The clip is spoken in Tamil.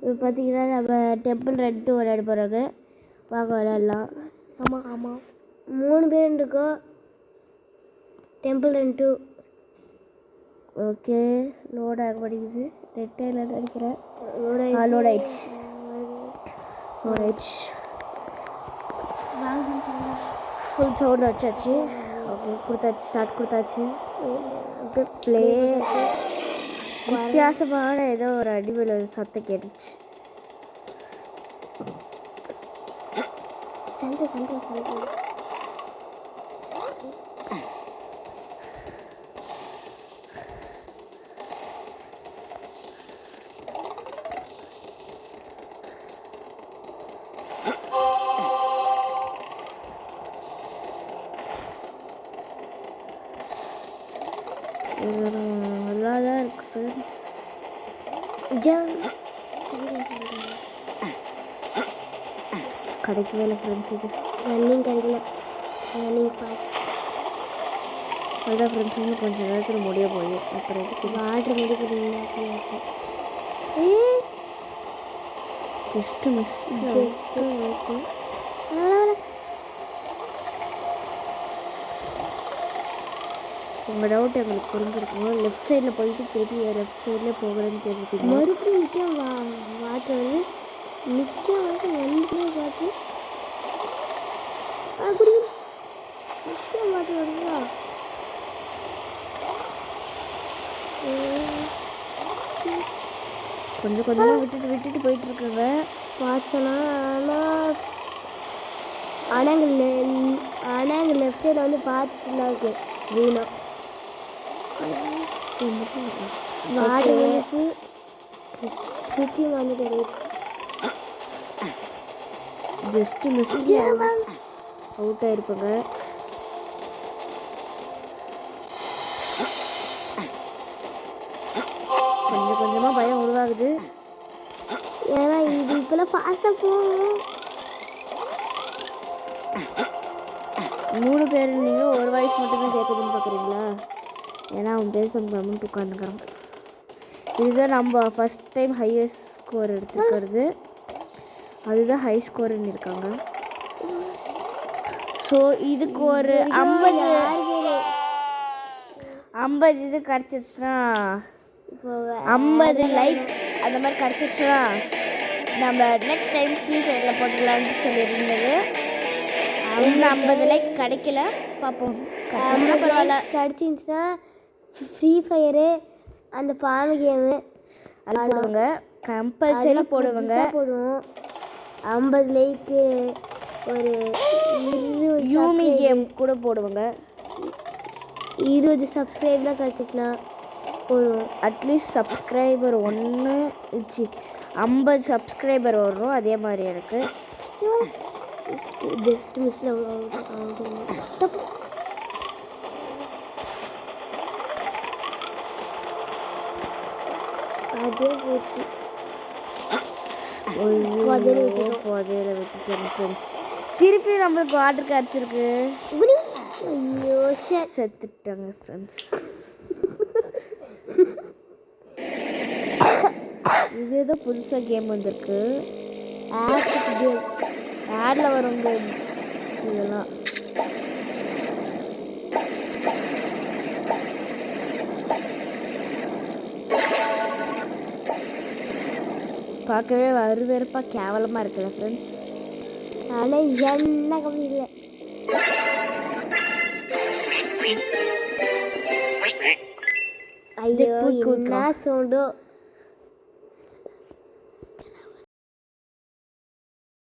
இப்போ பார்த்தீங்கன்னா நம்ம டெம்பிள் ரெண்டு விளையாட போகிறாங்க. வாங்க விளையாடலாம். ஆமாம் 3 பேர் இருக்கோம். டெம்பிள் ரெண்டு ஓகே. லோட் ஆக மாட்டேங்குது. ரெட்டையில் நினைக்கிறேன். லோட் ஆயிடுச்சு. ஃபுல் சவுண்ட் வச்சாச்சு. ஓகே கொடுத்தாச்சு. ஸ்டார்ட் கொடுத்தாச்சு. ப்ளே. வித்தியாசமான ஏதோ ஒரு அடிமையில் சத்தம் கேட்டுச்சு. சண்டை நல்லா தான் இருக்கு ஃப்ரெண்ட்ஸ். கிடைக்கவே இல்லை ஃப்ரெண்ட்ஸ். இது ரன்னிங் கிடைக்கல. அதுதான் ஃப்ரெண்ட்ஸ் இன்னும் கொஞ்சம் நேரத்தில் முடிய போகுது. அப்புறம் எதுக்கு வாட்டர் முடிக்க ஜஸ்ட்டு மிஸ். உங்கள் டவுட் எங்களுக்கு புரிஞ்சிருக்கோம். லெஃப்ட் சைடில் போயிட்டு திருப்பி லெஃப்ட் சைடில் போகிறேன்னு கேட்டிருப்பீங்க. மறுபடியும் நிற்க வாட்டர் வந்து நிற்க வாட்டர் வந்து வாட்டர் நிற்க வாட்டர் வருதா? கொஞ்சம் கொஞ்சமாக விட்டுட்டு போயிட்டுருக்குங்க பாய்ச்சலாம். ஆனால் அங்கே லெஃப்ட் சைடில் வந்து பாய்ச்சி ஃபுல்லாக இருக்குது. வீணா வாட்டர் வந்துச்சு. சுற்றி வந்துட்டு ஜஸ்ட்டு மிஸ் அவுட் ஆகிருப்பாங்க. கொஞ்சம் கொஞ்சமாக பயம் உருவாகுது. ஏன்னா இது இப்போலாம் ஃபாஸ்ட்டாக போகும். 3 பேர் நீங்கள் ஒரு வாய்ஸ் மட்டும்தான் கேட்குதுன்னு பார்க்குறீங்களா? ஏன்னா அவன் பேச கமெண்ட் உட்காந்துக்கிறான். இதுதான் நம்ம ஃபஸ்ட் டைம் ஹையஸ்ட் ஸ்கோர் எடுத்துக்கிறது. அதுதான் ஹை ஸ்கோர்னு இருக்காங்க. ஸோ இதுக்கு ஒரு 50 இது கிடச்சிருச்சுன்னா, 50 லைக்ஸ் அந்த மாதிரி கிடச்சிருச்சுன்னா நம்ம நெக்ஸ்ட் டைம் ஃப்ரீ ஃபயரில் போட்டுக்கலான்னு சொல்லியிருந்தது. இன்னும் 50 லைக் கிடைக்கல, பார்ப்போம். பரவாயில்ல. கிடச்சிருந்துச்சுன்னா ஃப்ரீ ஃபயரு அந்த பாம்பு கேமு அது போடுவாங்க. கம்பல்சரி போடுவோம். 50 லைக்கு ஒரு 20 யூமி கேம் கூட போடுவாங்க. 20 சப்ஸ்கிரைப்லாம் கிடச்சிச்சுன்னா போடுவோம். அட்லீஸ்ட் சப்ஸ்கிரைபர் 50 சப்ஸ்கிரைபர் வரும். அதே மாதிரி எனக்கு ஜஸ்ட் மிஸ்ல அதே போச்சு. புதையில விட்டுட்டேன் ஃப்ரெண்ட்ஸ். திருப்பி நம்மளுக்கு வாட்டர் கிடச்சிருக்கு. ஐயோ செத்துட்டாங்க ஃப்ரெண்ட்ஸ். இது ஏதோ புதுசாக கேம் வந்திருக்கு. ஆடில் வரும் கேம் இதெல்லாம். பார்க்கவே வெறுப்பாக கேவலமாக இருக்குல்ல ஃப்ரெண்ட்ஸ். ஆனால் என்ன கம்மி இல்லை. ஐயோ என்ன சவுண்டோ.